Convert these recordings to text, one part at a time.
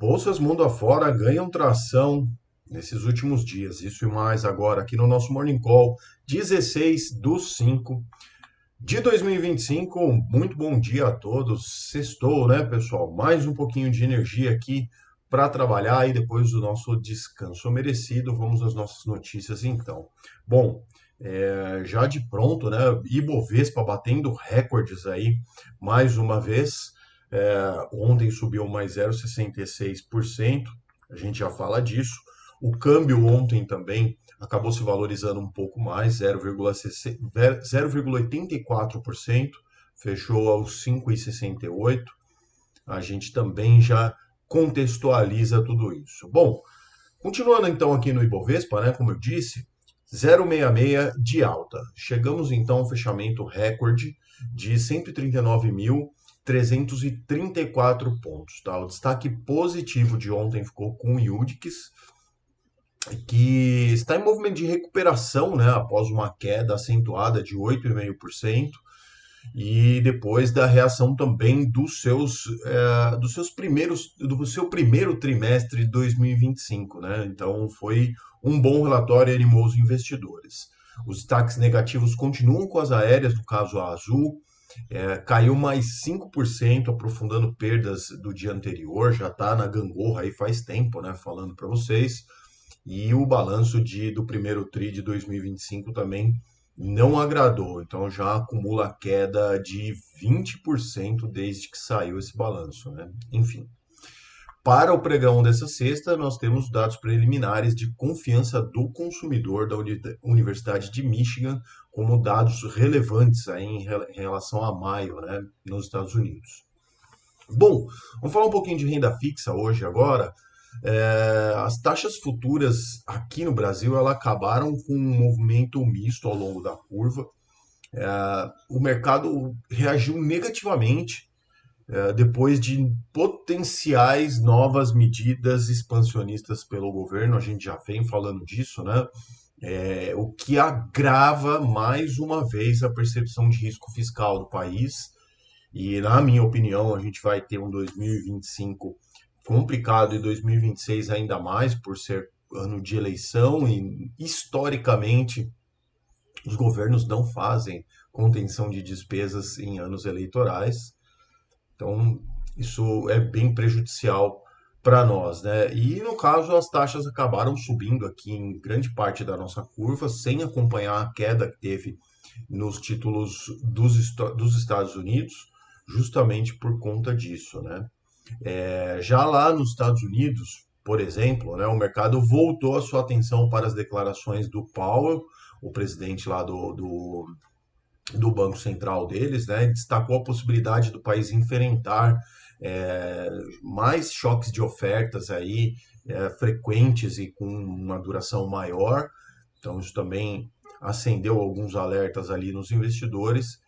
Bolsas mundo afora ganham tração nesses últimos dias. Isso e mais agora aqui no nosso Morning Call, 16/5 de 2025. Muito bom dia a todos. Sextou, né, pessoal? Mais um pouquinho de energia aqui para trabalhar e depois do nosso descanso merecido. Vamos às nossas notícias então. Bom, já de pronto, né? Ibovespa batendo recordes aí mais uma vez. Ontem subiu mais 0,66%, a gente já fala disso. O câmbio ontem também acabou se valorizando um pouco mais, 0,84%, fechou aos 5,68. A gente também já contextualiza tudo isso. Bom, continuando então aqui no Ibovespa, né, como eu disse, 0,66 de alta. Chegamos então ao fechamento recorde de 139.334 pontos. Tá? O destaque positivo de ontem ficou com o Yudix, que está em movimento de recuperação, né, após uma queda acentuada de 8,5%. E depois da reação também do seu primeiro trimestre de 2025, né? Então foi um bom relatório e animou os investidores. Os destaques negativos continuam com as aéreas, no caso a Azul, caiu mais 5%, aprofundando perdas do dia anterior, já está na gangorra aí faz tempo, né? Falando para vocês. E o balanço do primeiro TRI de 2025 também não agradou, então já acumula queda de 20% desde que saiu esse balanço, né? Enfim, para o pregão dessa sexta, nós temos dados preliminares de confiança do consumidor da Universidade de Michigan como dados relevantes aí em relação a maio, né, nos Estados Unidos. Bom, vamos falar um pouquinho de renda fixa hoje agora. As taxas futuras aqui no Brasil ela acabaram com um movimento misto ao longo da curva. O mercado reagiu negativamente depois de potenciais novas medidas expansionistas pelo governo. A gente já vem falando disso, né? O que agrava mais uma vez a percepção de risco fiscal do país. E, na minha opinião, a gente vai ter um 2025 complicado e 2026 ainda mais, por ser ano de eleição e, historicamente, os governos não fazem contenção de despesas em anos eleitorais. Então, isso é bem prejudicial para nós, né? E, no caso, as taxas acabaram subindo aqui em grande parte da nossa curva, sem acompanhar a queda que teve nos títulos dos Estados Unidos, justamente por conta disso, né? Já lá nos Estados Unidos, por exemplo, né, o mercado voltou a sua atenção para as declarações do Powell, o presidente lá do Banco Central deles, né, destacou a possibilidade do país enfrentar é, mais choques de ofertas aí, frequentes e com uma duração maior. Então, isso também acendeu alguns alertas ali nos investidores,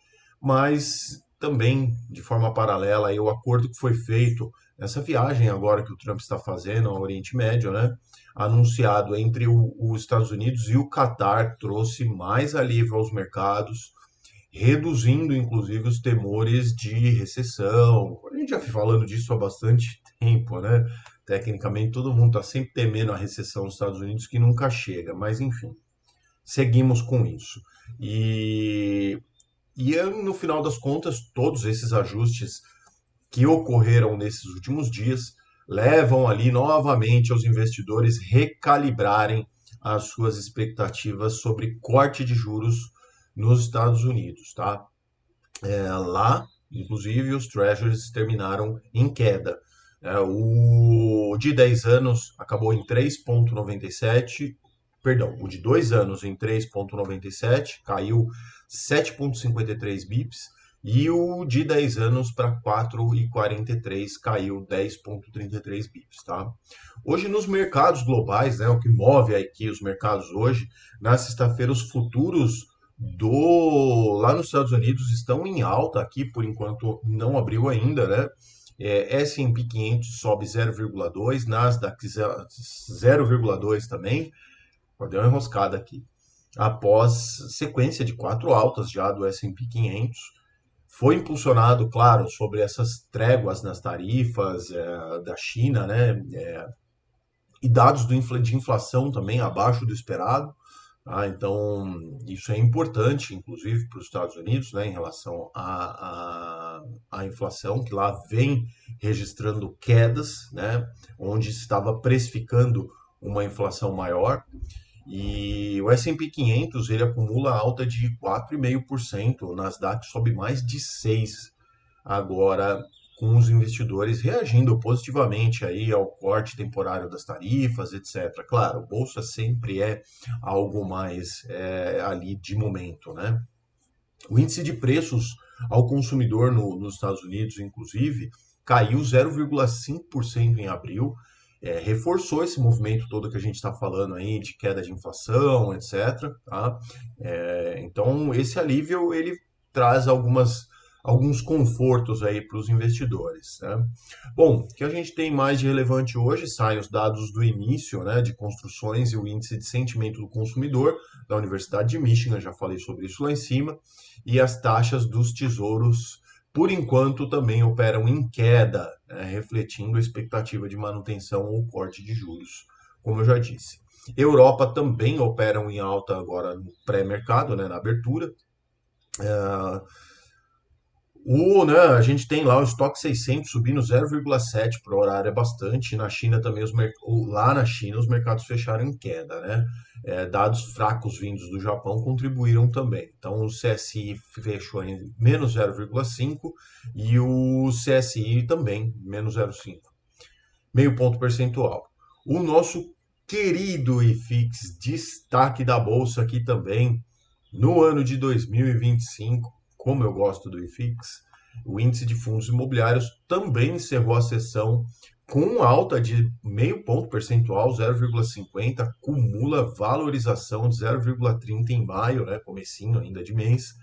mas também, de forma paralela, aí, o acordo que foi feito nessa viagem agora que o Trump está fazendo ao Oriente Médio, né? Anunciado entre os Estados Unidos e o Catar, trouxe mais alívio aos mercados, reduzindo inclusive os temores de recessão. A gente já vem falando disso há bastante tempo, né? Tecnicamente, todo mundo está sempre temendo a recessão nos Estados Unidos, que nunca chega, mas enfim, seguimos com isso. E no final das contas, todos esses ajustes que ocorreram nesses últimos dias levam ali novamente os investidores recalibrarem as suas expectativas sobre corte de juros nos Estados Unidos, tá? Lá, inclusive, os treasuries terminaram em queda. O de 10 anos acabou em 3,97, perdão, o de 2 anos em 3,97, caiu 7,53 bips, e o de 10 anos para 4,43 caiu 10,33 bips, tá? Hoje nos mercados globais, né, o que move aqui os mercados hoje, na sexta-feira os futuros lá nos Estados Unidos estão em alta aqui, por enquanto não abriu ainda, né? S&P 500 sobe 0,2, Nasdaq 0,2 também. Deu uma enroscada aqui. Após sequência de quatro altas já do S&P 500, Foi impulsionado, claro, sobre essas tréguas nas tarifas da China, né? E dados de inflação também abaixo do esperado. Tá? Então, isso é importante, inclusive, para os Estados Unidos, né, em relação à inflação, que lá vem registrando quedas, né, onde estava precificando uma inflação maior. E o S&P 500 ele acumula alta de 4,5%, o Nasdaq sobe mais de 6%. Agora, com os investidores reagindo positivamente aí ao corte temporário das tarifas, etc. Claro, bolsa sempre é algo mais ali de momento, né? O índice de preços ao consumidor nos Estados Unidos, inclusive, caiu 0,5% em abril, reforçou esse movimento todo que a gente está falando aí de queda de inflação, etc. Tá? Então, esse alívio ele traz alguns confortos aí para os investidores, né? Bom, o que a gente tem mais de relevante hoje saem os dados do início, né, de construções e o índice de sentimento do consumidor da Universidade de Michigan, já falei sobre isso lá em cima, e as taxas dos tesouros, por enquanto, também operam em queda, né, refletindo a expectativa de manutenção ou corte de juros, como eu já disse. Europa também operam em alta agora no pré-mercado, né, na abertura. Né, a gente tem lá o estoque 600 subindo 0,7 por horário, é bastante. Na China também, lá na China, os mercados fecharam em queda, né? Dados fracos vindos do Japão contribuíram também. Então, o CSI fechou em menos 0,5 e o CSI também, menos 0,5, meio ponto percentual. O nosso querido IFIX, destaque da Bolsa aqui também, no ano de 2025, como eu gosto do IFIX, o índice de fundos imobiliários também encerrou a sessão com alta de meio ponto percentual, 0,50, acumula valorização de 0,30 em maio, né, comecinho ainda de mês,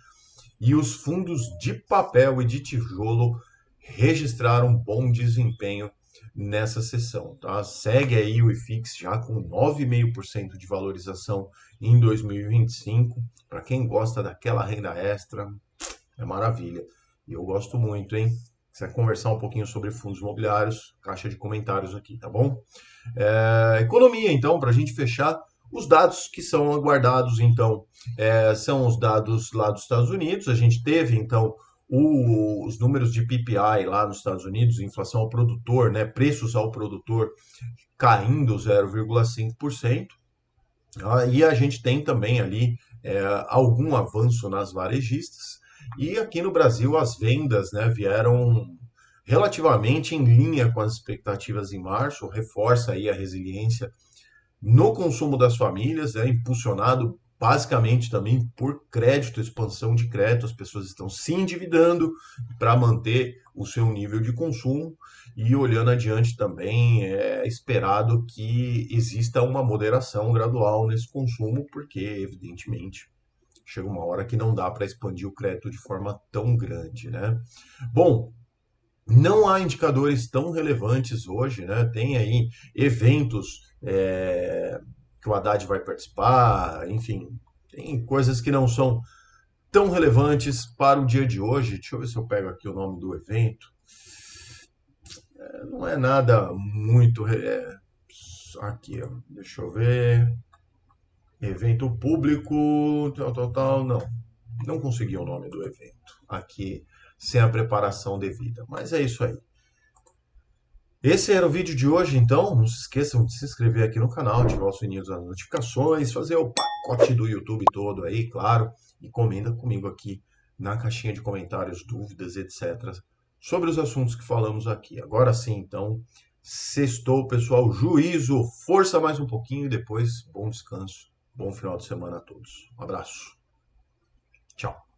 e os fundos de papel e de tijolo registraram bom desempenho nessa sessão, tá? Segue aí o IFIX já com 9,5% de valorização em 2025. Para quem gosta daquela renda extra, é maravilha. E eu gosto muito, hein? Se quiser conversar um pouquinho sobre fundos imobiliários, caixa de comentários aqui, tá bom? Economia, então, para a gente fechar, os dados que são aguardados, então, são os dados lá dos Estados Unidos. A gente teve, então, os números de PPI lá nos Estados Unidos, inflação ao produtor, né, preços ao produtor caindo 0,5%. E a gente tem também ali algum avanço nas varejistas. E aqui no Brasil as vendas, né, vieram relativamente em linha com as expectativas em março, reforça aí a resiliência no consumo das famílias, impulsionado basicamente também por crédito, expansão de crédito, as pessoas estão se endividando para manter o seu nível de consumo e olhando adiante também é esperado que exista uma moderação gradual nesse consumo, porque evidentemente chega uma hora que não dá para expandir o crédito de forma tão grande, né? Bom, não há indicadores tão relevantes hoje, né? Tem aí eventos que o Haddad vai participar, enfim, tem coisas que não são tão relevantes para o dia de hoje. Deixa eu ver se eu pego aqui o nome do evento. Não é nada muito. Aqui, ó, deixa eu ver. Evento público, tal, não. Não consegui o nome do evento aqui sem a preparação devida. Mas é isso aí. Esse era o vídeo de hoje, então. Não se esqueçam de se inscrever aqui no canal, ativar o sininho das notificações, fazer o pacote do YouTube todo aí, claro, e comenta comigo aqui na caixinha de comentários, dúvidas, etc., sobre os assuntos que falamos aqui. Agora sim, então, sextou, pessoal. Juízo, força mais um pouquinho e depois bom descanso, bom final de semana a todos. Um abraço. Tchau.